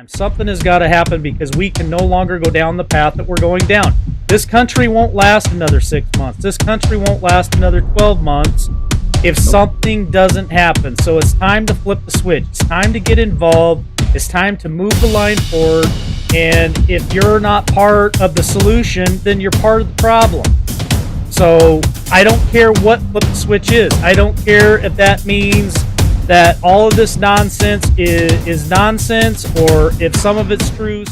Something has got to happen because we can no longer go down the path that we're going down. This country won't last another 6 months. This country won't last another 12 months if something doesn't happen. So it's time to flip the switch. It's time to get involved. It's time to move the line forward. And if you're not part of the solution, then you're part of the problem. So I don't care what flip the switch is. I don't care if that means that all of this nonsense is nonsense, or if some of it's true.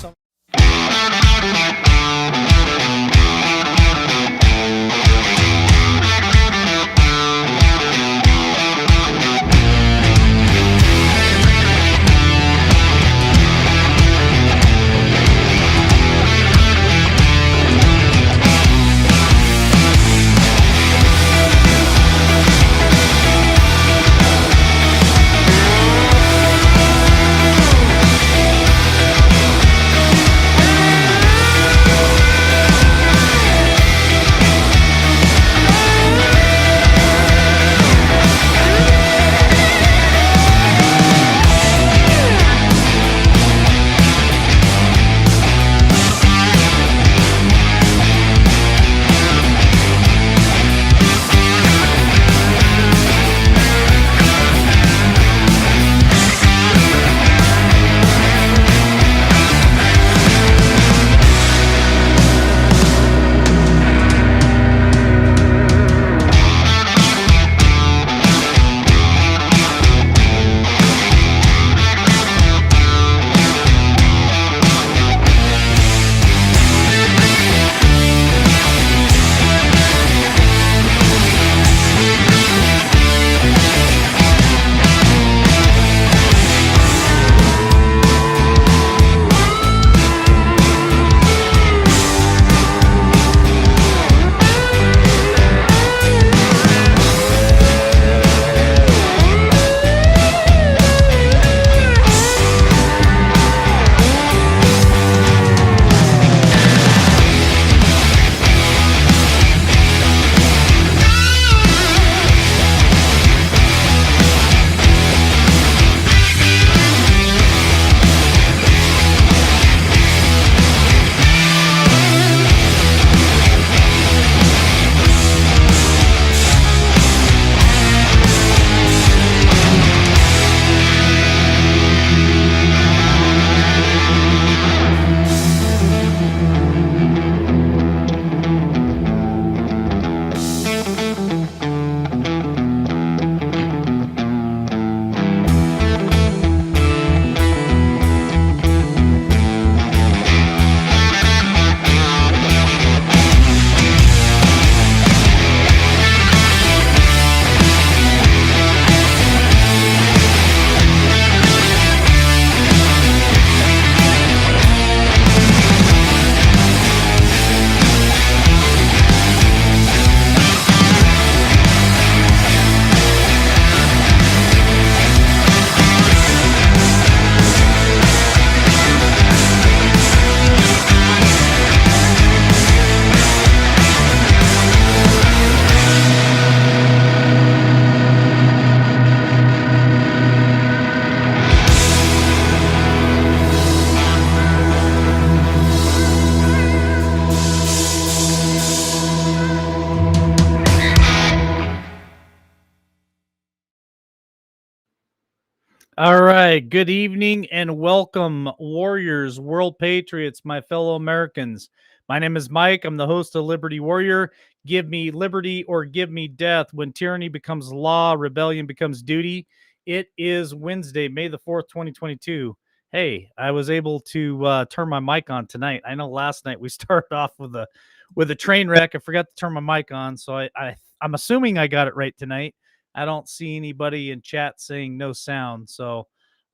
All right. Good evening and welcome, Warriors, World Patriots, my fellow Americans. My name is Mike. I'm the host of Liberty Warrior. Give me liberty or give me death. When tyranny becomes law, rebellion becomes duty. It is Wednesday, May the 4th, 2022. Hey, I was able to turn my mic on tonight. I know last night we started off with a train wreck. I forgot to turn my mic on, so I'm assuming I got it right tonight. I don't see anybody in chat saying no sound. So,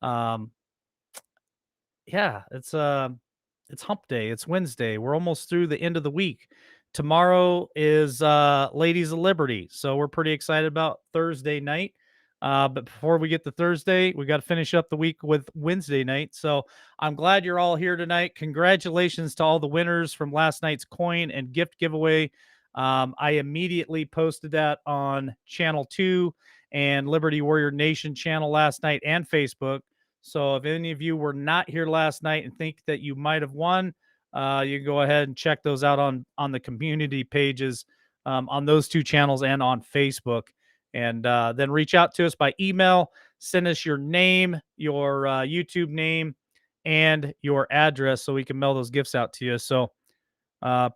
um, yeah, it's hump day. It's Wednesday. We're almost through the end of the week. Tomorrow is Ladies of Liberty. So we're pretty excited about Thursday night. But before we get to Thursday, we got to finish up the week with Wednesday night. So I'm glad you're all here tonight. Congratulations to all the winners from last night's coin and gift giveaway. I immediately posted that on Channel 2 and Liberty Warrior Nation channel last night and Facebook. So if any of you were not here last night and think that you might have won, you can go ahead and check those out on the community pages on those two channels and on Facebook. And then reach out to us by email. Send us your name, your YouTube name, and your address so we can mail those gifts out to you. So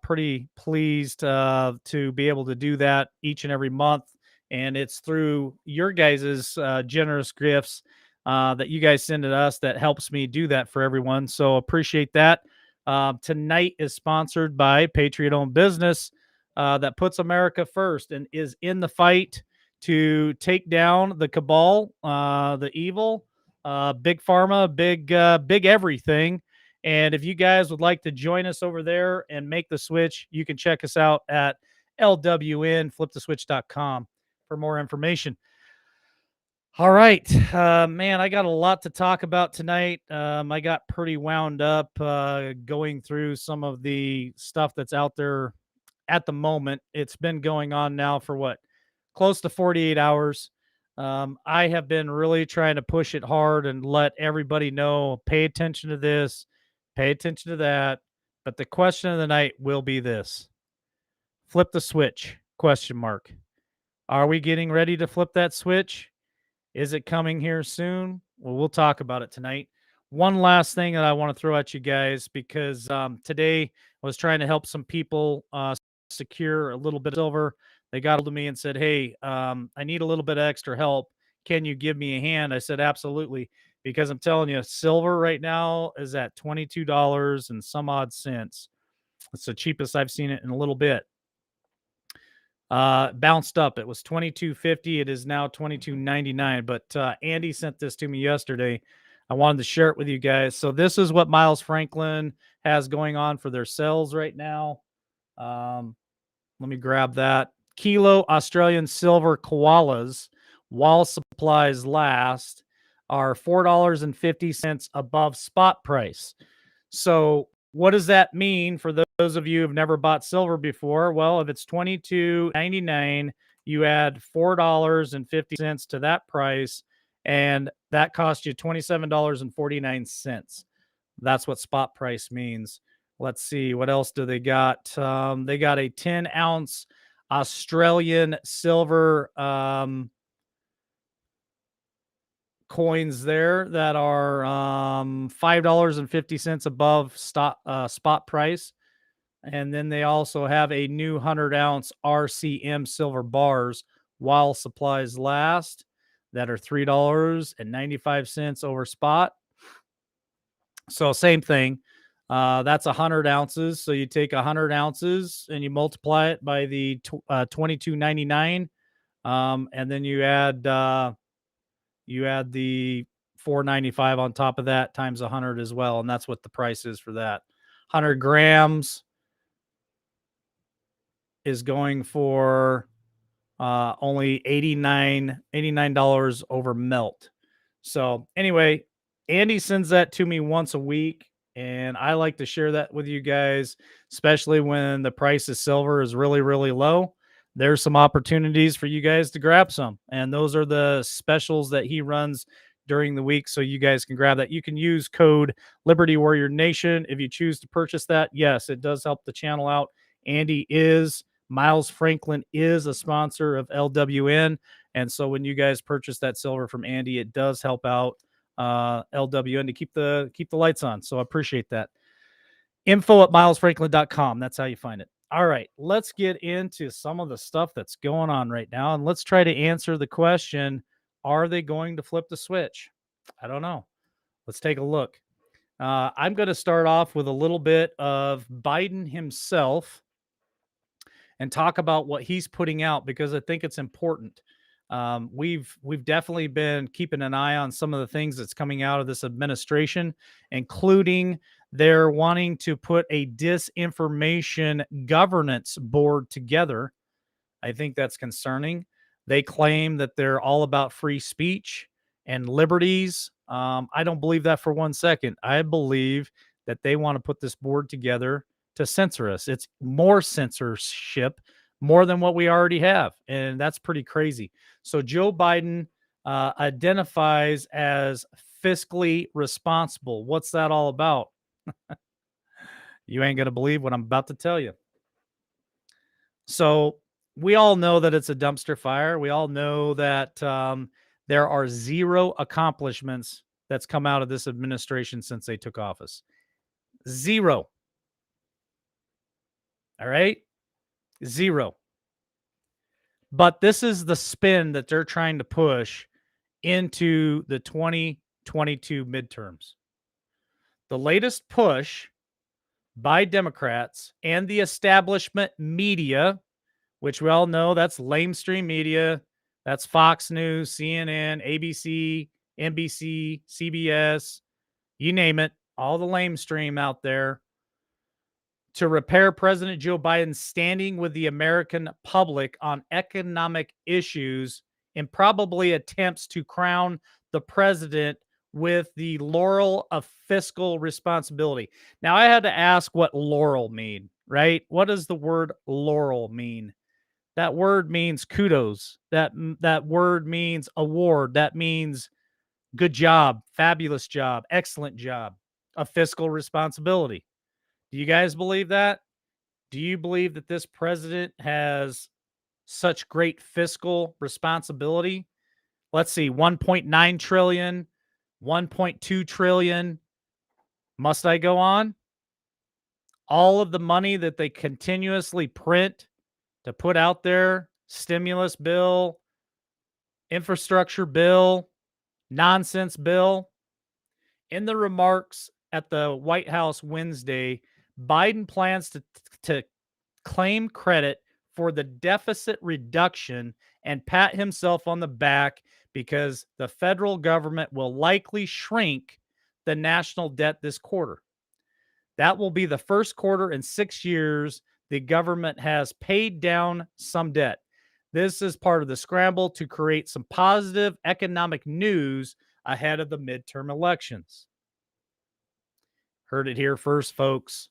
pretty pleased to be able to do that each and every month. And it's through your guys' generous gifts that you guys send to us that helps me do that for everyone. So appreciate that. Tonight is sponsored by Patriot Owned Business that puts America first and is in the fight to take down the cabal, the evil, big pharma, big everything. And if you guys would like to join us over there and make the switch, you can check us out at lwnfliptheswitch.com for more information. All right, man, I got a lot to talk about tonight. I got pretty wound up going through some of the stuff that's out there at the moment. It's been going on now for what, close to 48 hours. I have been really trying to push it hard and let everybody know, pay attention to this, pay attention to that. But the question of the night will be this: flip the switch, question mark. Are we getting ready to flip that switch? Is it coming here soon? Well, we'll talk about it tonight. One last thing that I want to throw at you guys, because today I was trying to help some people secure a little bit of silver. They got hold of me and said, "Hey, I need a little bit of extra help. Can you give me a hand?" I said, "Absolutely," because I'm telling you, silver right now is at $22 and some odd cents. It's the cheapest I've seen it in a little bit. Bounced up. It was 22.50. It is now 22.99. But Andy sent this to me yesterday. I wanted to share it with you guys. So this is what Miles Franklin has going on for their sales right now. Let me grab that. Kilo Australian silver koalas, while supplies last, are $4.50 above spot price. So what does that mean for those of you who've never bought silver before? Well, if it's $22.99, you add $4.50 to that price, and that costs you $27.49. That's what spot price means. Let's see, what else do they got? They got a 10-ounce Australian silver coins there that are $5.50 above spot price. And then they also have a new 100-ounce RCM silver bars while supplies last that are $3.95 over spot. So same thing. That's 100 ounces. So you take 100 ounces and you multiply it by the $22.99, and then you add the $4.95 on top of that times 100 as well, and that's what the price is for that. 100 grams is going for only $89 over melt. So anyway, Andy sends that to me once a week, and I like to share that with you guys, especially when the price of silver is really, really low. There's some opportunities for you guys to grab some, and those are the specials that he runs during the week, so you guys can grab that. You can use code Liberty Warrior Nation if you choose to purchase that. Yes, it does help the channel out. Miles Franklin is a sponsor of LWN, and so when you guys purchase that silver from Andy, it does help out LWN to keep the lights on. So I appreciate that. info@milesfranklin.com. That's how you find it. All right, let's get into some of the stuff that's going on right now, and let's try to answer the question: are they going to flip the switch? I don't know. Let's take a look. I'm going to start off with a little bit of Biden himself and talk about what he's putting out, because I think it's important. We've definitely been keeping an eye on some of the things that's coming out of this administration, including they're wanting to put a disinformation governance board together. I think that's concerning. They claim that they're all about free speech and liberties. I don't believe that for 1 second. I believe that they want to put this board together to censor us. It's more censorship, more than what we already have. And that's pretty crazy. So Joe Biden identifies as fiscally responsible. What's that all about? You ain't going to believe what I'm about to tell you. So, we all know that it's a dumpster fire. We all know that there are zero accomplishments that's come out of this administration since they took office. Zero. All right? Zero. But this is the spin that they're trying to push into the 2022 midterms. The latest push by Democrats and the establishment media, which we all know that's lamestream media, that's Fox News, CNN, ABC, NBC, CBS, you name it, all the lamestream out there, to repair President Joe Biden's standing with the American public on economic issues and probably attempts to crown the president with the laurel of fiscal responsibility. Now, I had to ask what laurel mean, right? What does the word laurel mean? That word means kudos. That word means award. That means good job, fabulous job, excellent job, of fiscal responsibility. Do you guys believe that? Do you believe that this president has such great fiscal responsibility? Let's see, 1.9 trillion, 1.2 trillion. Must I go on? All of the money that they continuously print to put out there, stimulus bill, infrastructure bill, nonsense bill. In the remarks at the White House Wednesday, Biden plans to claim credit for the deficit reduction and pat himself on the back because the federal government will likely shrink the national debt this quarter. That will be the first quarter in 6 years the government has paid down some debt. This is part of the scramble to create some positive economic news ahead of the midterm elections. Heard it here first, folks.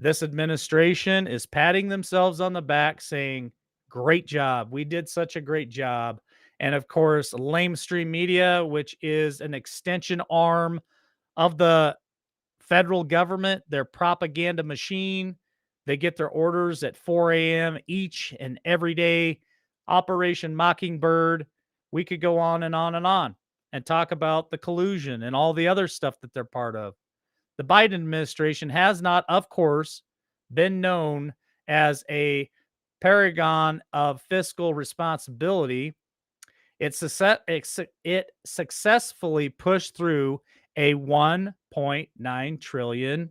This administration is patting themselves on the back saying, great job. We did such a great job. And of course, lamestream media, which is an extension arm of the federal government, their propaganda machine. They get their orders at 4 a.m. each and every day. Operation Mockingbird. We could go on and on and on and talk about the collusion and all the other stuff that they're part of. The Biden administration has not, of course, been known as a paragon of fiscal responsibility. It successfully pushed through a $1.9 trillion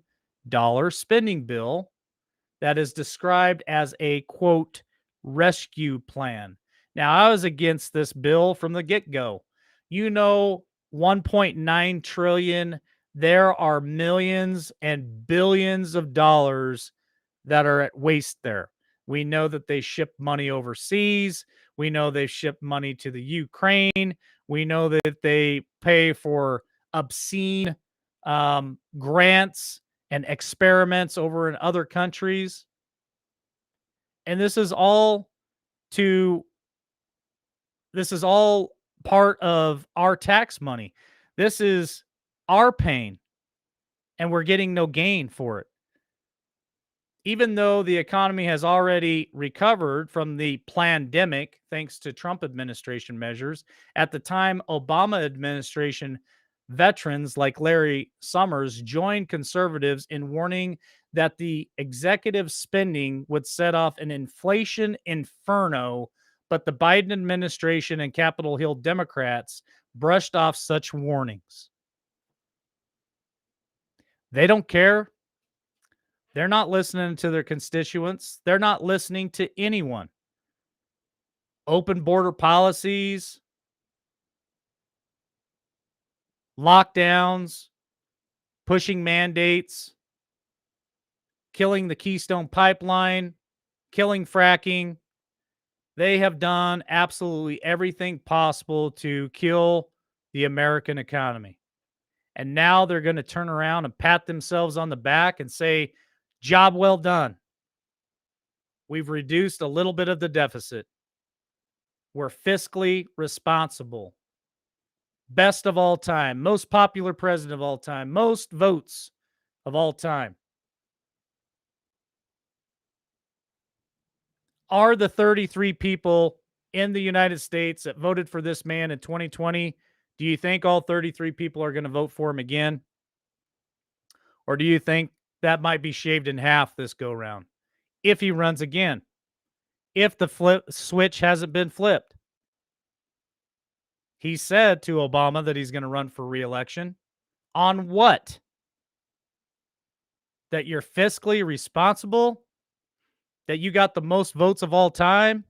spending bill that is described as a, quote, rescue plan. Now, I was against this bill from the get-go. You know, 1.9 trillion, there are millions and billions of dollars that are at waste there. We know that they ship money overseas. We know they ship money to the Ukraine. We know that they pay for obscene grants and experiments over in other countries. And this is all part of our tax money. This is our pain, and we're getting no gain for it. Even though the economy has already recovered from the plandemic, thanks to Trump administration measures, at the time Obama administration veterans like Larry Summers joined conservatives in warning that the executive spending would set off an inflation inferno, but the Biden administration and Capitol Hill Democrats brushed off such warnings. They don't care. They're not listening to their constituents. They're not listening to anyone. Open border policies, lockdowns, pushing mandates, killing the Keystone Pipeline, killing fracking. They have done absolutely everything possible to kill the American economy. And now they're going to turn around and pat themselves on the back and say, job well done. We've reduced a little bit of the deficit. We're fiscally responsible. best of all time, most popular president of all time, most votes of all time. Are the 33 people in the United States that voted for this man in 2020, do you think all 33 people are going to vote for him again? Or do you think that might be shaved in half this go round if he runs again? If the flip switch hasn't been flipped? He said to Obama that he's going to run for re-election. On what? That you're fiscally responsible? That you got the most votes of all time?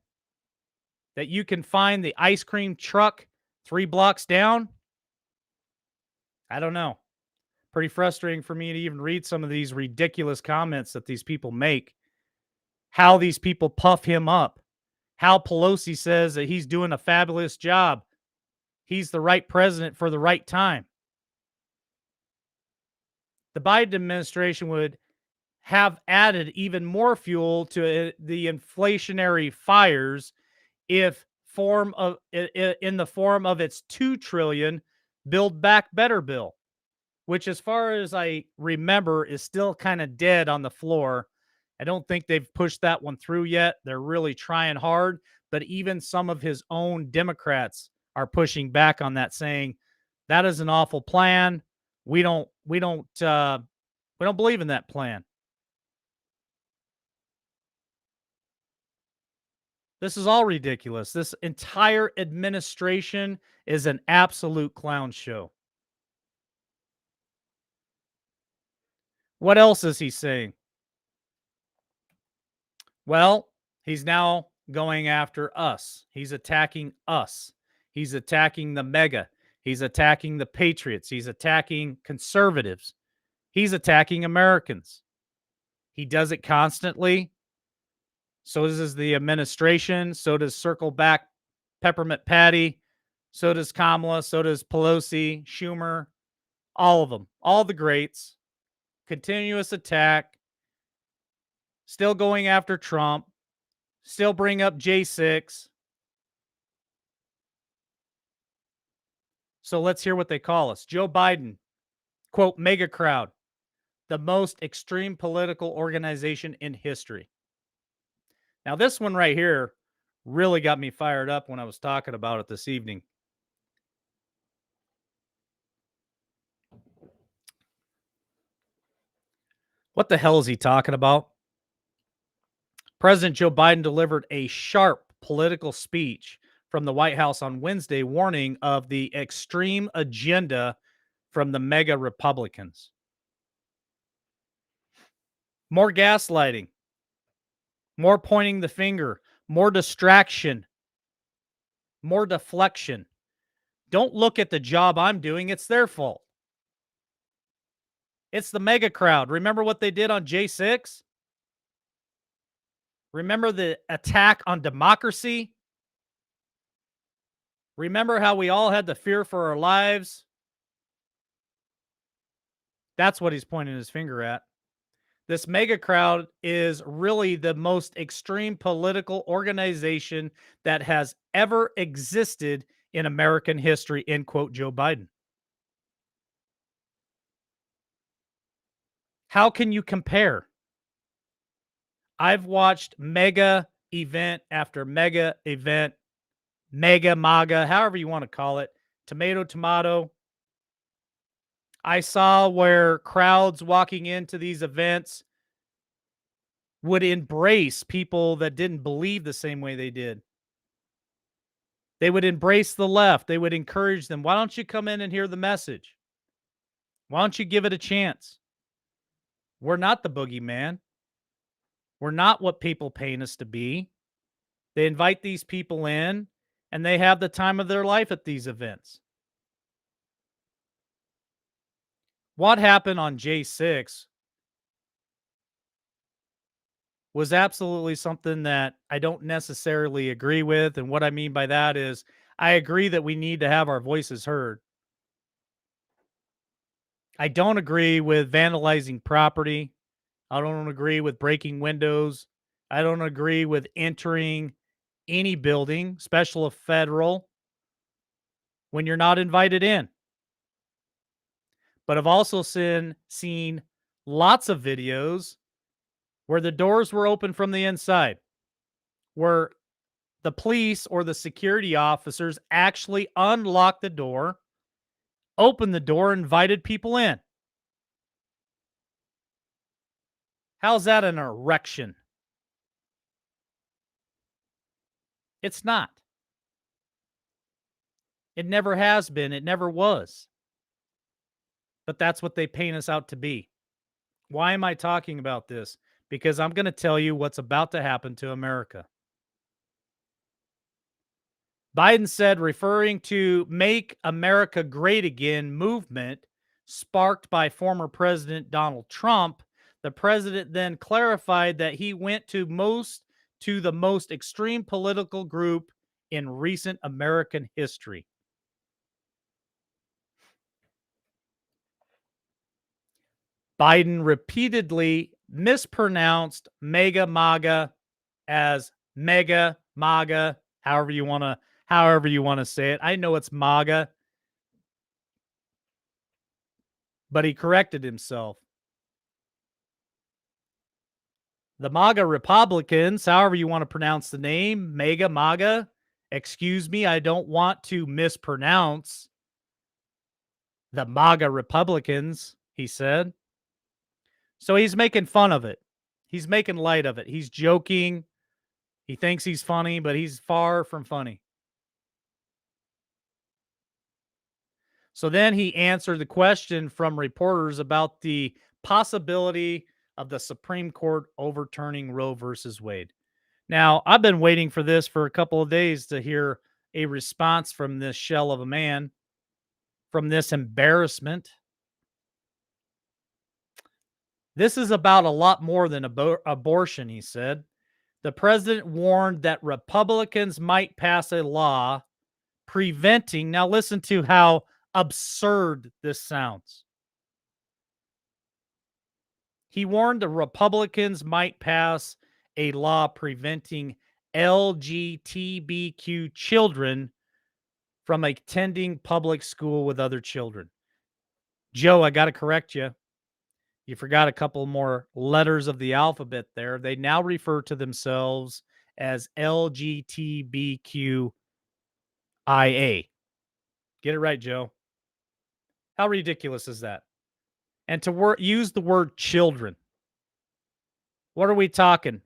That you can find the ice cream truck 3 blocks down? I don't know. Pretty frustrating for me to even read some of these ridiculous comments that these people make. How these people puff him up. How Pelosi says that he's doing a fabulous job. He's the right president for the right time. The Biden administration would have added even more fuel to the inflationary fires if in the form of its 2 trillion Build Back Better bill, which as far as I remember is still kind of dead on the floor. I don't think they've pushed that one through yet. They're really trying hard, but even some of his own Democrats are pushing back on that, saying that is an awful plan. We don't believe in that plan. This is all ridiculous. This entire administration is an absolute clown show. What else is he saying? Well, he's now going after us. He's attacking us. He's attacking the mega. He's attacking the patriots. He's attacking conservatives. He's attacking Americans. He does it constantly. So does the administration. So does Circle Back Peppermint Patty. So does Kamala. So does Pelosi, Schumer, all of them, all the greats. Continuous attack. Still going after Trump. Still bring up J6. So let's hear what they call us. Joe Biden, quote, mega crowd, the most extreme political organization in history. Now, this one right here really got me fired up when I was talking about it this evening. What the hell is he talking about? President Joe Biden delivered a sharp political speech from the White House on Wednesday, warning of the extreme agenda from the mega Republicans. More gaslighting, more pointing the finger, more distraction, more deflection. Don't look at the job I'm doing. It's their fault. It's the mega crowd. Remember what they did on J6? Remember the attack on democracy? Remember how we all had to fear for our lives? That's what he's pointing his finger at. This mega crowd is really the most extreme political organization that has ever existed in American history, end quote, Joe Biden. How can you compare? I've watched mega event after mega event, mega MAGA, however you want to call it, tomato. I saw where crowds walking into these events would embrace people that didn't believe the same way they did. They would embrace the left. They would encourage them. Why don't you come in and hear the message? Why don't you give it a chance? We're not the boogeyman. We're not what people paint us to be. They invite these people in, and they have the time of their life at these events. What happened on J6 was absolutely something that I don't necessarily agree with. And what I mean by that is I agree that we need to have our voices heard. I don't agree with vandalizing property. I don't agree with breaking windows. I don't agree with entering any building, special or federal, when you're not invited in. But I've also seen lots of videos where the doors were open from the inside, where the police or the security officers actually unlocked the door, opened the door, invited people in. How's that an erection? It's not. It never has been. It never was. But that's what they paint us out to be. Why am I talking about this? Because I'm going to tell you what's about to happen to America. Biden said, referring to Make America Great Again movement sparked by former President Donald Trump, the president then clarified that he went to the most extreme political group in recent American history. Biden repeatedly mispronounced mega MAGA as mega MAGA, however you want to say it. I know it's MAGA, but he corrected himself. The MAGA Republicans, however you want to pronounce the name, mega MAGA, excuse me, I don't want to mispronounce the MAGA Republicans, he said. So he's making fun of it. He's making light of it. He's joking. He thinks he's funny, but he's far from funny. So then he answered the question from reporters about the possibility of the Supreme Court overturning Roe versus Wade. Now, I've been waiting for this for a couple of days to hear a response from this shell of a man, from this embarrassment. This is about a lot more than abortion, he said. The president warned that Republicans might pass a law preventing, now listen to how absurd this sounds. He warned the Republicans might pass a law preventing LGBTQ children from attending public school with other children. Joe, I got to correct you. You forgot a couple more letters of the alphabet there. They now refer to themselves as LGBTQIA. Get it right, Joe. How ridiculous is that? And to use the word children. What are we talking?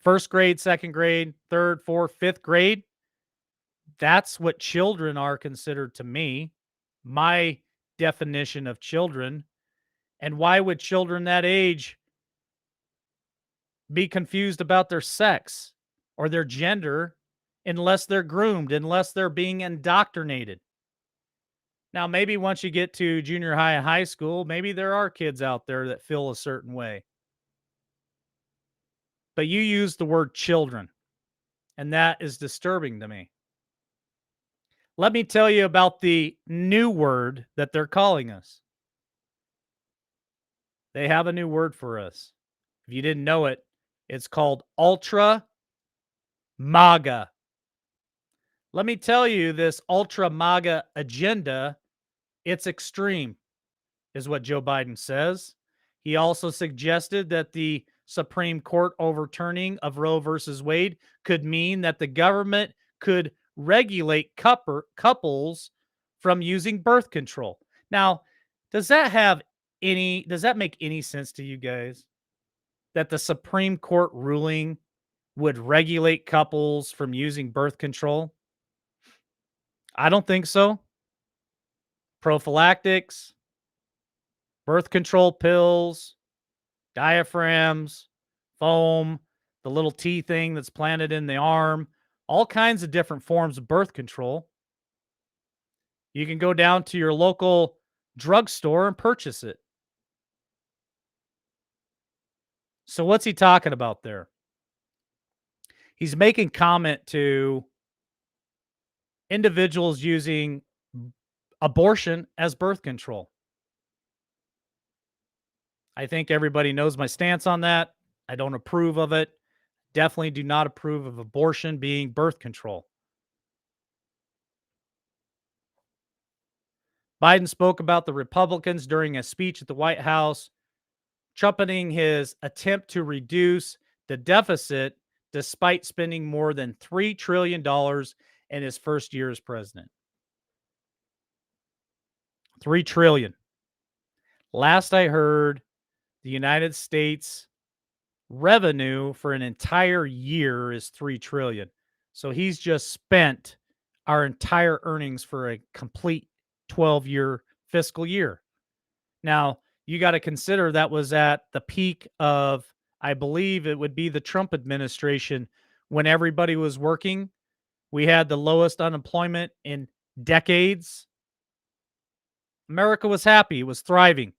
First grade, second grade, third, fourth, fifth grade? That's what children are considered to me. My definition of children. And why would children that age be confused about their sex or their gender unless they're groomed, unless they're being indoctrinated? Now, maybe once you get to junior high and high school, maybe there are kids out there that feel a certain way. But you use the word children, and that is disturbing to me. Let me tell you about the new word that they're calling us. They have a new word for us. If you didn't know it, it's called Ultra MAGA. Let me tell you, this Ultra MAGA agenda, it's extreme, is what Joe Biden says. He also suggested that the Supreme Court overturning of Roe versus Wade could mean that the government could regulate couples from using birth control. Now, does that make any sense to you guys? That the Supreme Court ruling would regulate couples from using birth control? I don't think so. Prophylactics, birth control pills, diaphragms, foam, the little T thing that's planted in the arm, all kinds of different forms of birth control. You can go down to your local drugstore and purchase it. So what's he talking about there? He's making comment to individuals using abortion as birth control. I think everybody knows my stance on that. I don't approve of it. Definitely do not approve of abortion being birth control. Biden spoke about the Republicans during a speech at the White House, trumpeting his attempt to reduce the deficit despite spending more than $3 trillion in his first year as president. $3 trillion. Last I heard, the United States revenue for an entire year is $3 trillion. So he's just spent our entire earnings for a complete 12-year fiscal year. Now, you got to consider that was at the peak of, I believe it would be the Trump administration when everybody was working. We had the lowest unemployment in decades. America was happy, it was thriving.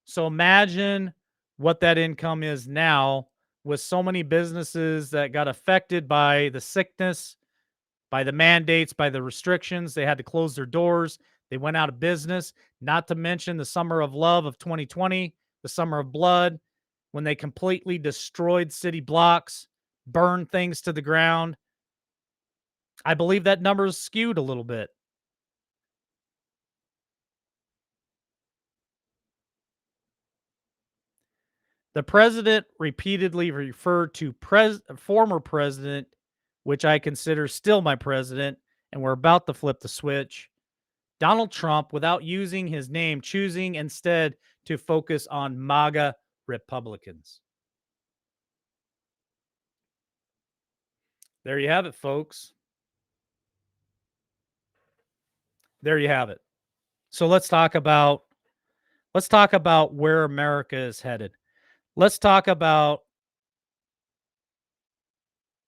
So imagine what that income is now with so many businesses that got affected by the sickness, by the mandates, by the restrictions. They had to close their doors. They went out of business, not to mention the summer of love of 2020, the summer of blood, when they completely destroyed city blocks, burned things to the ground. I believe that number is skewed a little bit. The president repeatedly referred to former president, which I consider still my president, and we're about to flip the switch, Donald Trump, without using his name, choosing instead to focus on MAGA Republicans. There you have it, folks. There you have it. So let's talk about where America is headed. Let's talk about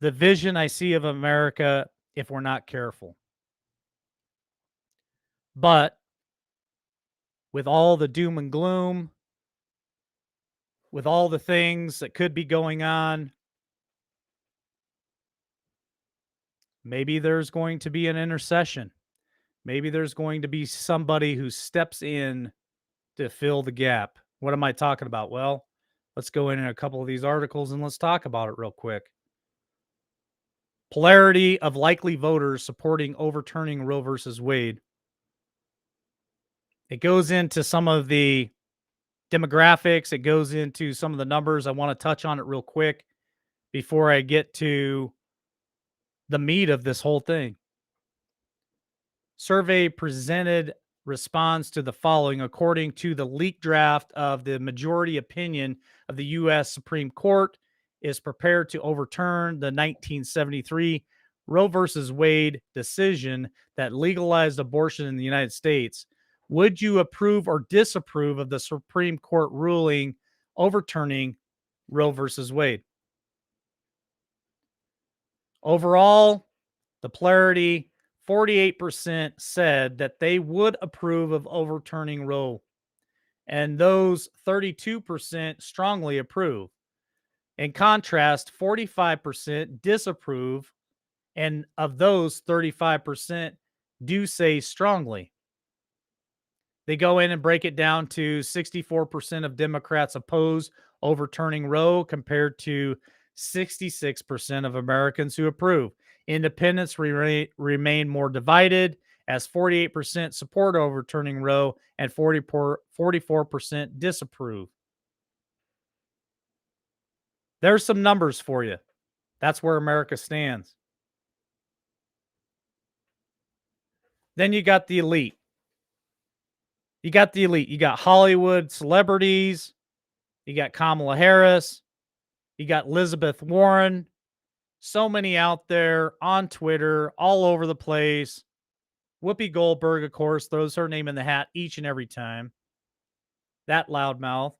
the vision I see of America if we're not careful. But with all the doom and gloom, with all the things that could be going on, maybe there's going to be an intercession. Maybe there's going to be somebody who steps in to fill the gap. What am I talking about? Well, let's go in a couple of these articles and let's talk about it real quick. Polarity of likely voters supporting overturning Roe versus Wade. It goes into some of the demographics. It goes into some of the numbers. I want to touch on it real quick before I get to the meat of this whole thing. Survey presented response to the following according to the leaked draft of the majority opinion of the U.S. Supreme Court is prepared to overturn the 1973 Roe versus Wade decision that legalized abortion in the United States. Would you approve or disapprove of the Supreme Court ruling overturning Roe versus Wade? Overall, the polarity, 48% said that they would approve of overturning Roe, and those 32% strongly approve. In contrast, 45% disapprove, and of those, 35% do say strongly. They go in and break it down to 64% of Democrats oppose overturning Roe compared to 66% of Americans who approve. Independents remain more divided as 48% support overturning Roe and 44% disapprove. There's some numbers for you. That's where America stands. Then you got the elite. You got the elite. You got Hollywood celebrities. You got Kamala Harris. You got Elizabeth Warren. So many out there on Twitter, all over the place. Whoopi Goldberg, of course, throws her name in the hat each and every time. That loudmouth.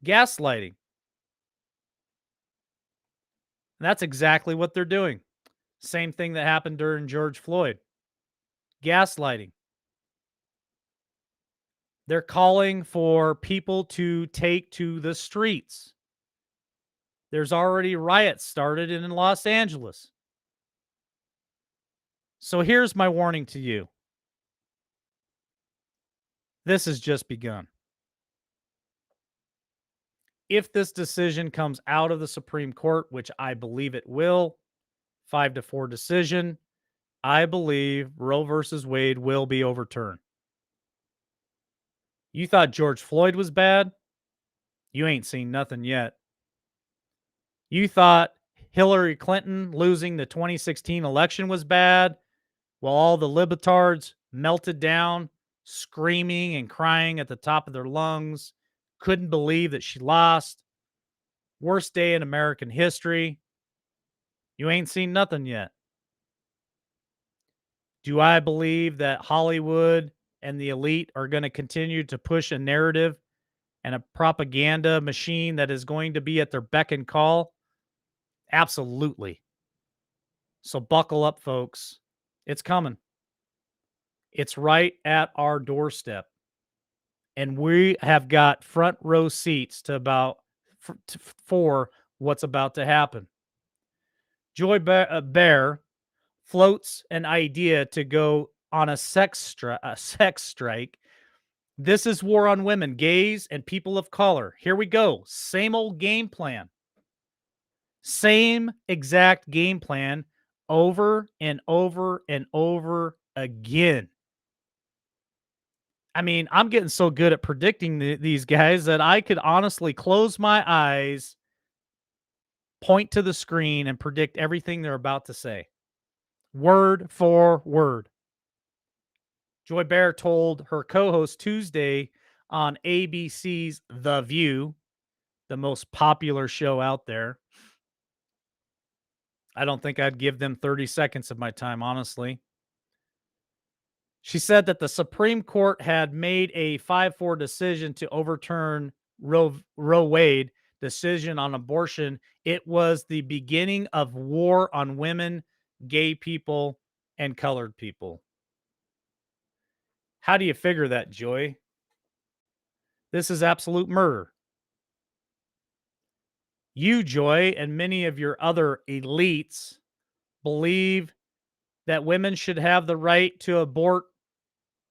Gaslighting. And that's exactly what they're doing. Same thing that happened during George Floyd. Gaslighting. They're calling for people to take to the streets. There's already riots started in Los Angeles. So here's my warning to you. This has just begun. If this decision comes out of the Supreme Court, which I believe it will, 5-4 decision, I believe Roe versus Wade will be overturned. You thought George Floyd was bad? You ain't seen nothing yet. You thought Hillary Clinton losing the 2016 election was bad? While all the libertards melted down, screaming and crying at the top of their lungs, couldn't believe that she lost. Worst day in American history. You ain't seen nothing yet. Do I believe that Hollywood and the elite are going to continue to push a narrative and a propaganda machine that is going to be at their beck and call? Absolutely. So buckle up, folks. It's coming. It's right at our doorstep. And we have got front row seats for what's about to happen. Joy Bear floats an idea to go on a sex strike. This is war on women, gays, and people of color. Here we go. Same old game plan. Same exact game plan over and over and over again. I mean, I'm getting so good at predicting these guys that I could honestly close my eyes, point to the screen, and predict everything they're about to say, word for word. Joy Bear told her co-host Tuesday on ABC's The View, the most popular show out there. I don't think I'd give them 30 seconds of my time, honestly. She said that the Supreme Court had made a 5-4 decision to overturn Roe Wade decision on abortion. It was the beginning of war on women, gay people, and colored people. How do you figure that, Joy? This is absolute murder. You, Joy, and many of your other elites believe that women should have the right to abort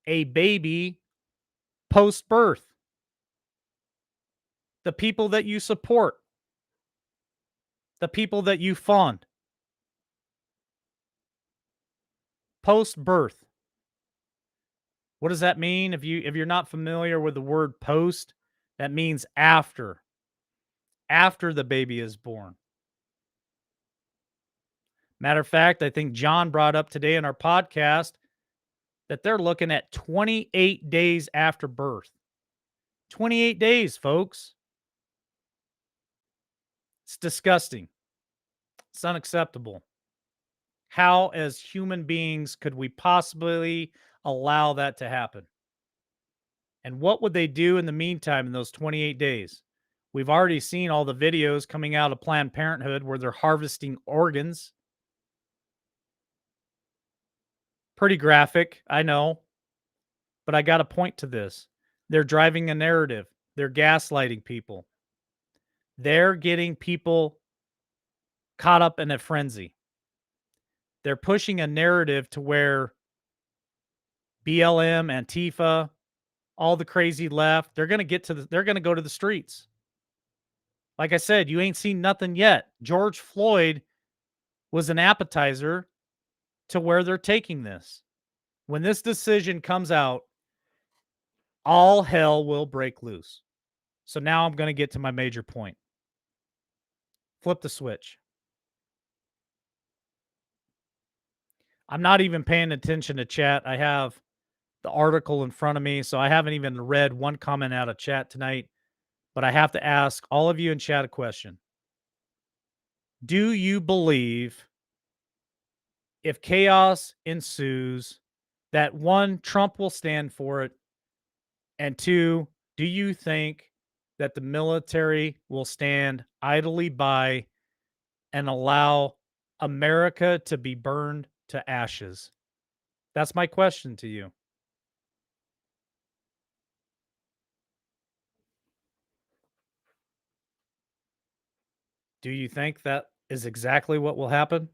a baby post birth. The people that you support, the people that you fund, post birth. What does that mean? If you're not familiar with the word post, that means after the baby is born. Matter of fact, I think John brought up today in our podcast that they're looking at 28 days after birth. 28 days, folks. It's disgusting. It's unacceptable. How, as human beings, could we possibly allow that to happen? And what would they do in the meantime in those 28 days? We've already seen all the videos coming out of Planned Parenthood where they're harvesting organs. Pretty graphic, I know. But I got to point to this. They're driving a narrative. They're gaslighting people. They're getting people caught up in a frenzy. They're pushing a narrative to where BLM, Antifa, all the crazy left, they're going to go to the streets. Like I said, you ain't seen nothing yet. George Floyd was an appetizer to where they're taking this. When this decision comes out, all hell will break loose. So now I'm going to get to my major point. Flip the switch. I'm not even paying attention to chat. I have the article in front of me, so I haven't even read one comment out of chat tonight. But I have to ask all of you in chat a question. Do you believe if chaos ensues that one, Trump will stand for it, and two, do you think that the military will stand idly by and allow America to be burned to ashes? That's my question to you. Do you think that is exactly what will happen?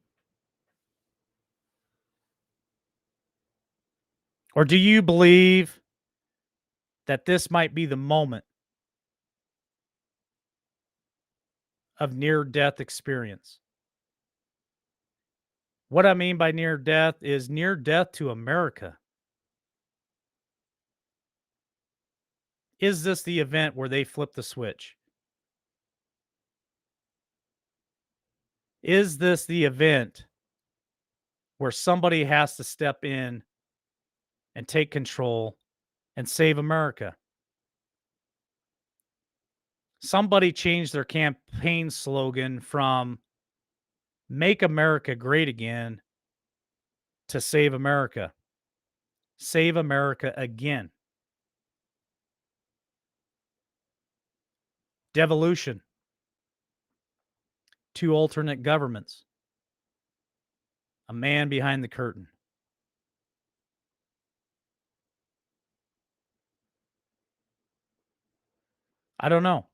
Or do you believe that this might be the moment of near death experience What I mean by near death is near death to America. Is this the event where they flip the switch? Is this the event where somebody has to step in and take control and save America? Somebody changed their campaign slogan from "Make America Great Again" to "Save America." Save America again. Devolution. 2 alternate governments. A man behind the curtain. I don't know.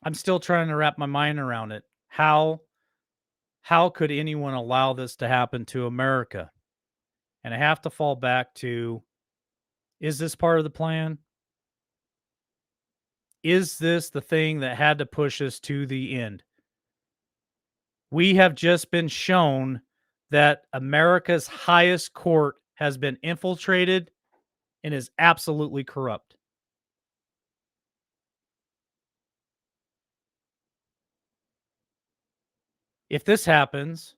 I'm still trying to wrap my mind around it. How could anyone allow this to happen to America? And I have to fall back to, is this part of the plan? Is this the thing that had to push us to the end? We have just been shown that America's highest court has been infiltrated and is absolutely corrupt. If this happens,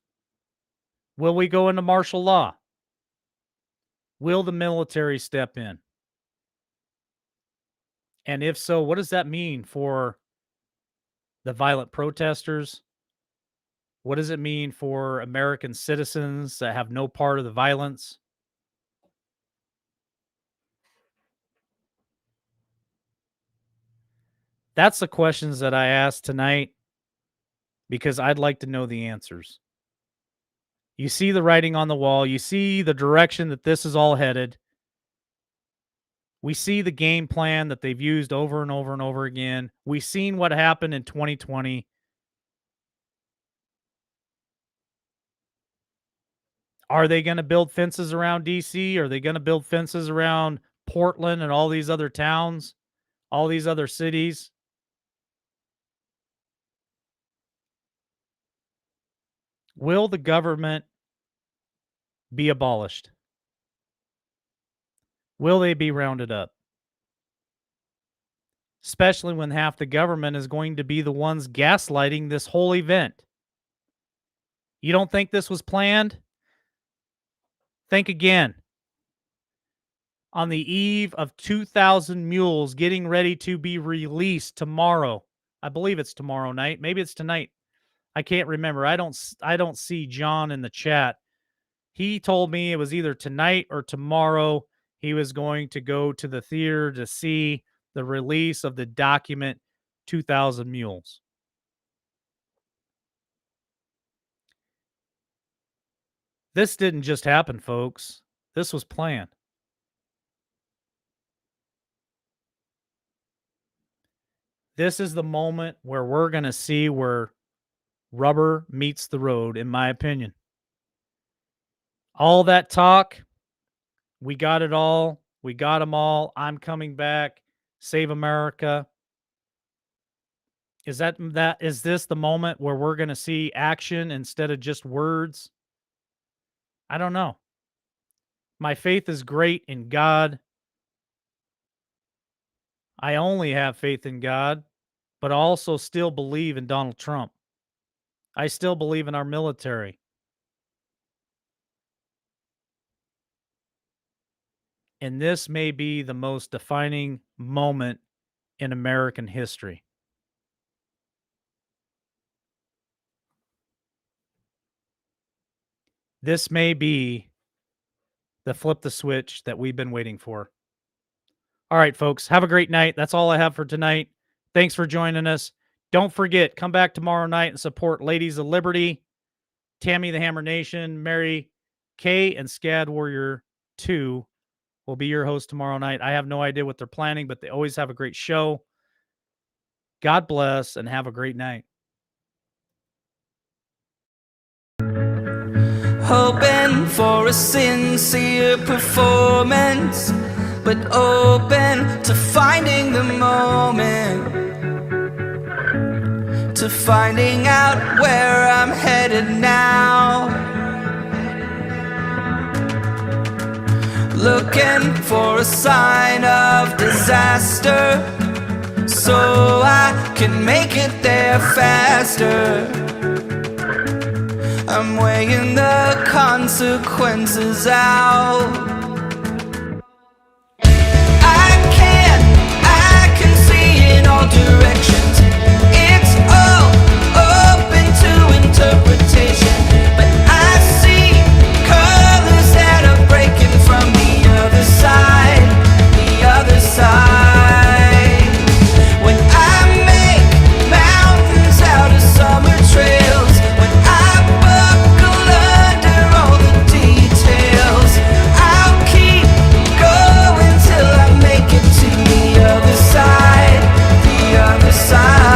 will we go into martial law? Will the military step in? And if so, what does that mean for the violent protesters? What does it mean for American citizens that have no part of the violence? That's the questions that I asked tonight because I'd like to know the answers. You see the writing on the wall. You see the direction that this is all headed. We see the game plan that they've used over and over and over again. We've seen what happened in 2020. Are they going to build fences around DC? Are they going to build fences around Portland and all these other towns, all these other cities? Will the government be abolished? Will they be rounded up? Especially when half the government is going to be the ones gaslighting this whole event. You don't think this was planned? Think again. On the eve of 2,000 Mules getting ready to be released tomorrow. I believe it's tomorrow night. Maybe it's tonight. I can't remember. I don't see John in the chat. He told me it was either tonight or tomorrow. He was going to go to the theater to see the release of the document 2,000 Mules. This didn't just happen, folks. This was planned. This is the moment where we're going to see where rubber meets the road, in my opinion. All that talk, we got it all. We got them all. I'm coming back. Save America. Is this the moment where we're going to see action instead of just words? I don't know. My faith is great in God. I only have faith in God, but I also still believe in Donald Trump. I still believe in our military. And this may be the most defining moment in American history. This may be the flip the switch that we've been waiting for. All right, folks, have a great night. That's all I have for tonight. Thanks for joining us. Don't forget, come back tomorrow night and support Ladies of Liberty, Tammy the Hammer Nation, Mary Kay, and Scad Warrior 2 will be your host tomorrow night. I have no idea what they're planning, but they always have a great show. God bless and have a great night. Hoping for a sincere performance, but open to finding the moment to finding out where I'm headed now. Looking for a sign of disaster, so I can make it there faster. I'm weighing the consequences out. I can see in all directions. It's all open to interpretation, but I see colors that are breaking from the other side, the other side. When I make mountains out of summer trails, when I buckle under all the details, I'll keep going till I make it to the other side, the other side.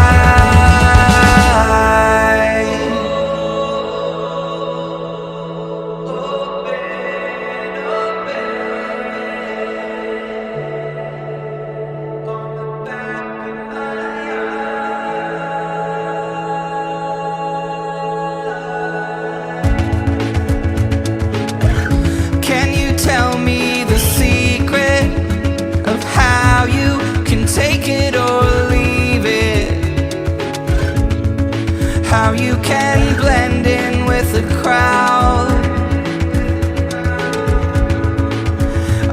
Can you tell me the secret of how you can take it or leave it? How you can blend in with the crowd?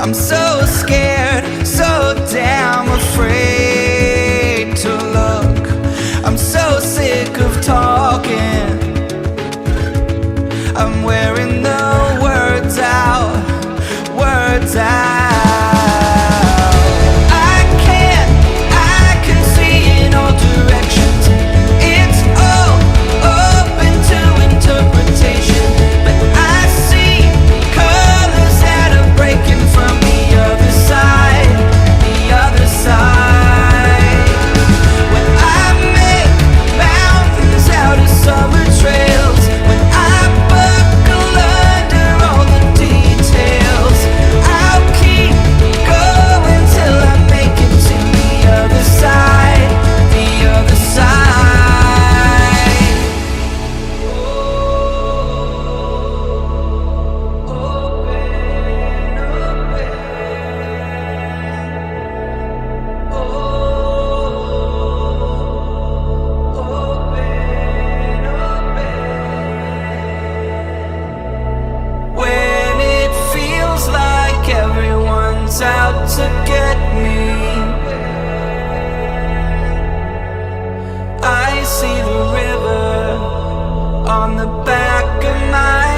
I'm so scared, so damn afraid to look. I'm so sick of talking. I'm wearing the words out, words out. I can see in all directions. It's all open to interpretation, but I see colors that are breaking from the other side, the other side. When I make mountains out of summer trails, when I buckle under all the details, I'll keep going till I make it to the other side, the other side. When it feels like everyone's out to get me, I see the river on the back of my